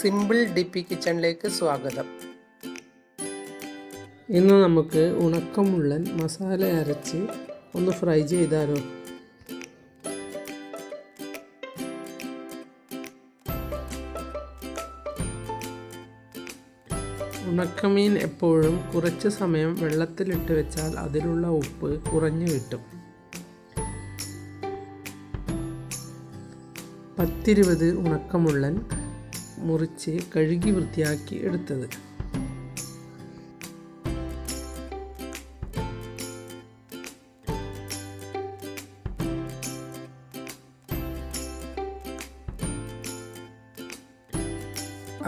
Simple ഡിപ്പി കിച്ചണിലേക്ക് സ്വാഗതം. ഇന്ന് നമുക്ക് ഉണക്കമുള്ളൻ മസാല അരച്ച് ഒന്ന് ഫ്രൈ ചെയ്താലോ? ഉണക്കമീൻ എപ്പോഴും കുറച്ച് സമയം വെള്ളത്തിലിട്ട് വെച്ചാൽ അതിലുള്ള ഉപ്പ് കുറഞ്ഞു കിട്ടും. 10-20 ഉണക്കമുള്ളൻ മുറിച്ച് കഴുകി വൃത്തിയാക്കി എടുത്തത്.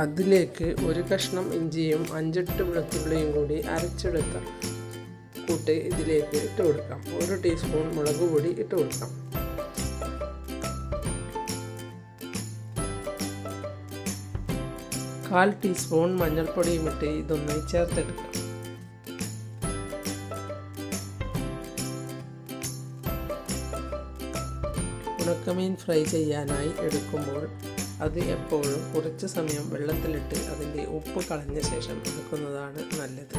അതിലേക്ക് ഒരു കഷ്ണം ഇഞ്ചിയും 5-8 വെളുത്തുള്ളിയും കൂടി അരച്ചെടുത്ത കൂട്ട് ഇതിലേക്ക് ഇട്ട് കൊടുക്കാം. 1 ടീസ്പൂൺ മുളക് പൊടി ഇട്ട് കൊടുക്കാം. കാൽ ടീസ്പൂൺ മഞ്ഞൾപ്പൊടിയും ഇട്ട് ഇതൊന്ന് ചേർത്തെടുക്കാം. ഉണക്കമീൻ ഫ്രൈ ചെയ്യാനായി എടുക്കുമ്പോൾ അത് എപ്പോഴും കുറച്ച് സമയം വെള്ളത്തിലിട്ട് അതിൻ്റെ ഉപ്പ് കളഞ്ഞ ശേഷം എടുക്കുന്നതാണ് നല്ലത്.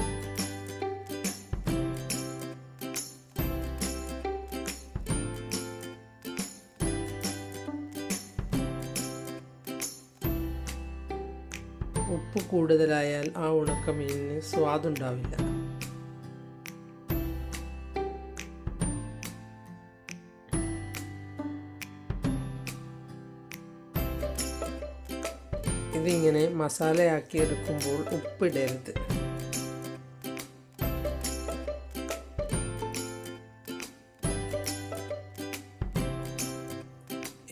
ഉപ്പ് കൂടുതലായാൽ ആ ഉണക്കമീനിന് സ്വാദുണ്ടാവില്ല. ഇതിങ്ങനെ മസാലയാക്കി എടുക്കുമ്പോൾ ഉപ്പിടരുത്.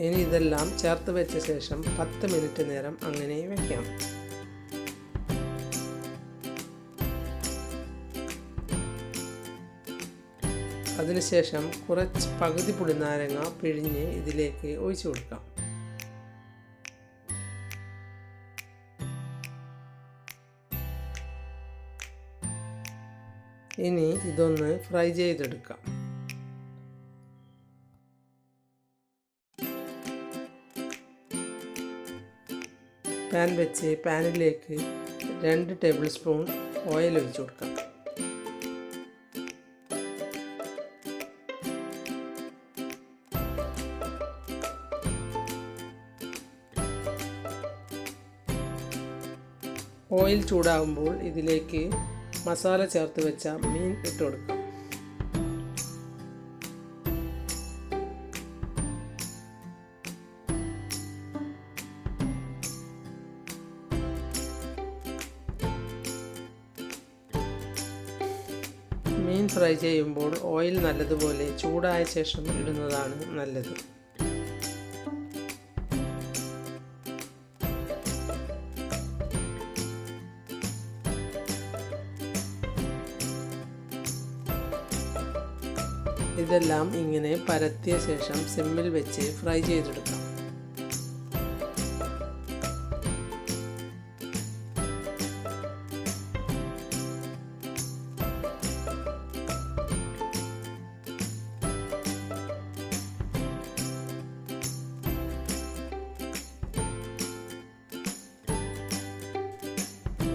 ഇനി ഇതെല്ലാം ചേർത്ത് വെച്ച ശേഷം 10 മിനിറ്റ് നേരം അങ്ങനെ വയ്ക്കാം. അതിനുശേഷം കുറച്ച് പകുതി പുളിനാരങ്ങ പിഴിഞ്ഞ് ഇതിലേക്ക് ഒഴിച്ചു കൊടുക്കാം. ഇനി ഇതൊന്ന് ഫ്രൈ ചെയ്തെടുക്കാം. പാൻ വെച്ച് പാനിലേക്ക് 2 ടേബിൾ സ്പൂൺ ഓയിൽ ഒഴിച്ചു കൊടുക്കാം. ഓയിൽ ചൂടാകുമ്പോൾ ഇതിലേക്ക് മസാല ചേർത്ത് വെച്ച മീൻ ഇട്ട് കൊടുക്കാം. മീൻ ഫ്രൈ ചെയ്യുമ്പോൾ ഓയിൽ നല്ലതുപോലെ ചൂടായ ശേഷം ഇടുന്നതാണ് നല്ലത്. ഇതെല്ലാം ഇങ്ങനെ പരത്തിയ ശേഷം സിമ്മിൽ വെച്ച് ഫ്രൈ ചെയ്തെടുക്കാം.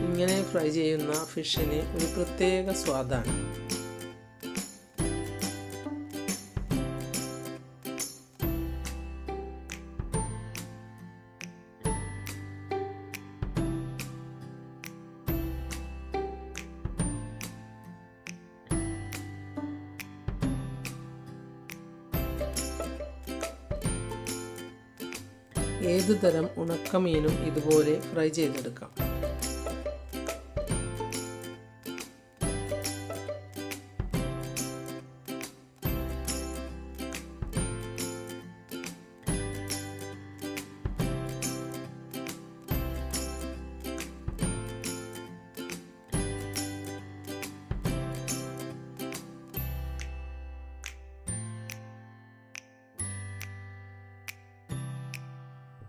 ഇങ്ങനെ ഫ്രൈ ചെയ്യുന്ന ഫിഷിന് ഒരു പ്രത്യേക സ്വാദാണ്. ഏതുതരം ഉണക്കമീനും ഇതുപോലെ ഫ്രൈ ചെയ്തെടുക്കാം.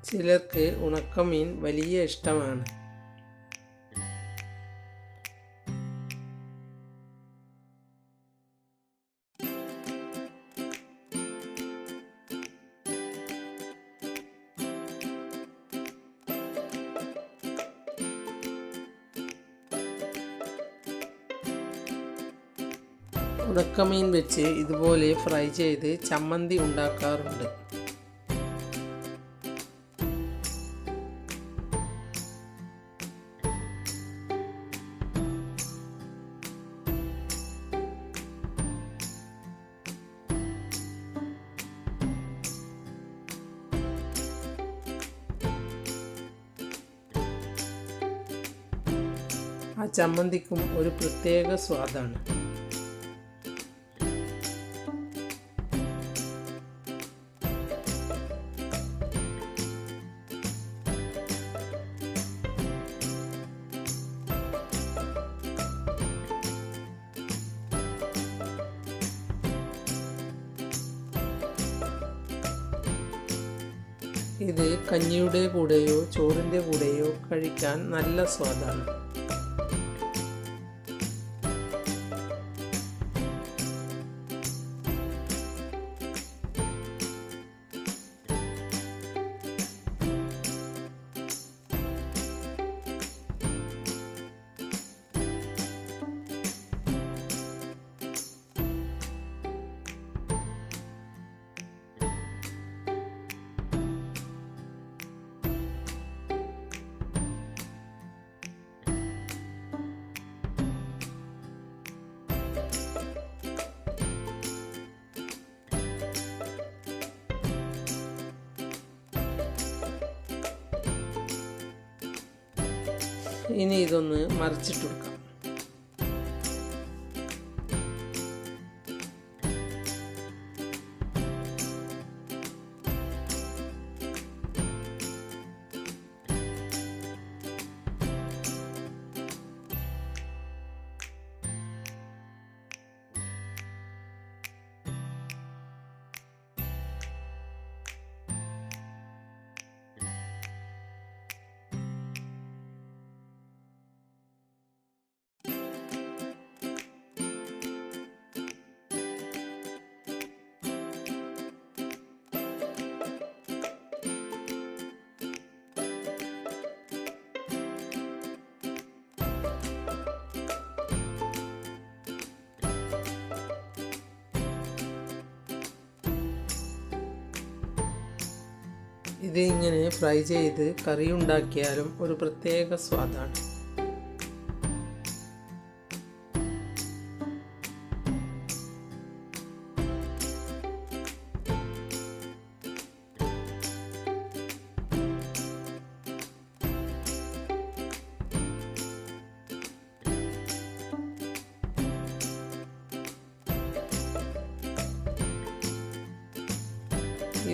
ചിലർക്ക് ഉണക്കമീൻ വലിയ ഇഷ്ടമാണ്. ഉണക്കമീൻ വെച്ച് ഇതുപോലെ ഫ്രൈ ചെയ്ത് ചമ്മന്തി ഉണ്ടാക്കാറുണ്ട്. ആ ചമ്മന്തിക്കും ഒരു പ്രത്യേക സ്വാദാണ്. ഇത് കഞ്ഞിയുടെ കൂടെയോ ചോറിൻ്റെ കൂടെയോ കഴിക്കാൻ നല്ല സ്വാദാണ്. ഇനി ഇതൊന്ന് മറിച്ചിട്ട് കൊടുക്കാം. ഇത് ഇങ്ങനെ ഫ്രൈ ചെയ്ത് കറി ഉണ്ടാക്കിയാലും ഒരു പ്രത്യേക സ്വാദാണ്.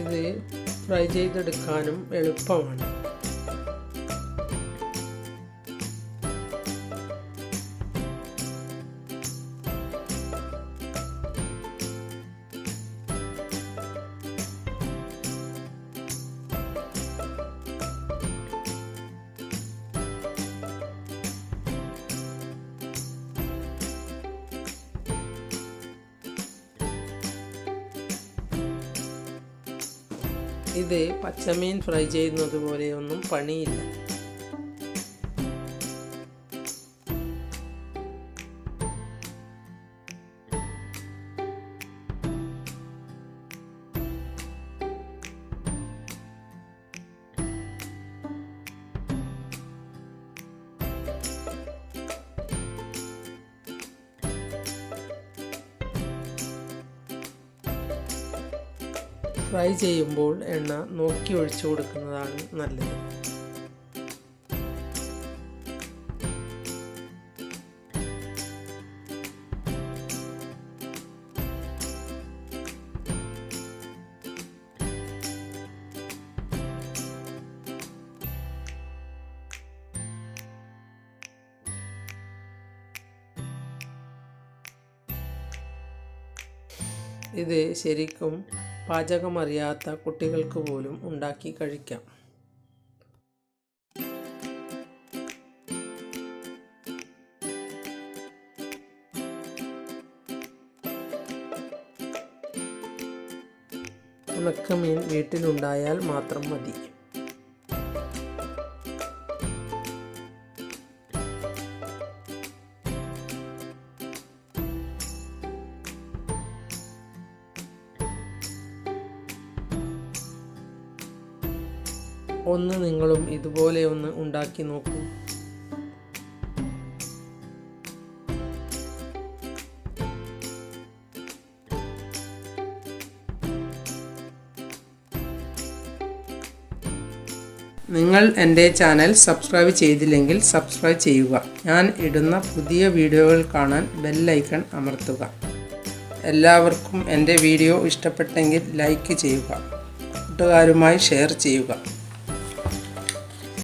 ഇത് ഫ്രൈ ചെയ്തെടുക്കാനും എളുപ്പമാണ്. ഇത് പച്ചമീൻ ഫ്രൈ ചെയ്യുന്നത് പോലെയൊന്നും പണിയില്ല. ഫ്രൈ ചെയ്യുമ്പോൾ എണ്ണ നോക്കി ഒഴിച്ചു കൊടുക്കുന്നതാണ് നല്ലത്. ഇത് ശരിക്കും പാചകമറിയാത്ത കുട്ടികൾക്ക് പോലും ഉണ്ടാക്കി കഴിക്കാം. ഉണക്കമീൻ വീട്ടിലുണ്ടായാൽ മാത്രം മതി. ഒന്ന് നിങ്ങളും ഇതുപോലെ ഒന്ന് ഉണ്ടാക്കി നോക്കൂ. നിങ്ങൾ എൻ്റെ ചാനൽ സബ്സ്ക്രൈബ് ചെയ്തില്ലെങ്കിൽ സബ്സ്ക്രൈബ് ചെയ്യുക. ഞാൻ ഇടുന്ന പുതിയ വീഡിയോകൾ കാണാൻ ബെൽ ഐക്കൺ അമർത്തുക. എല്ലാവർക്കും എൻ്റെ വീഡിയോ ഇഷ്ടപ്പെട്ടെങ്കിൽ ലൈക്ക് ചെയ്യുക. കൂട്ടുകാരുമായി ഷെയർ ചെയ്യുക.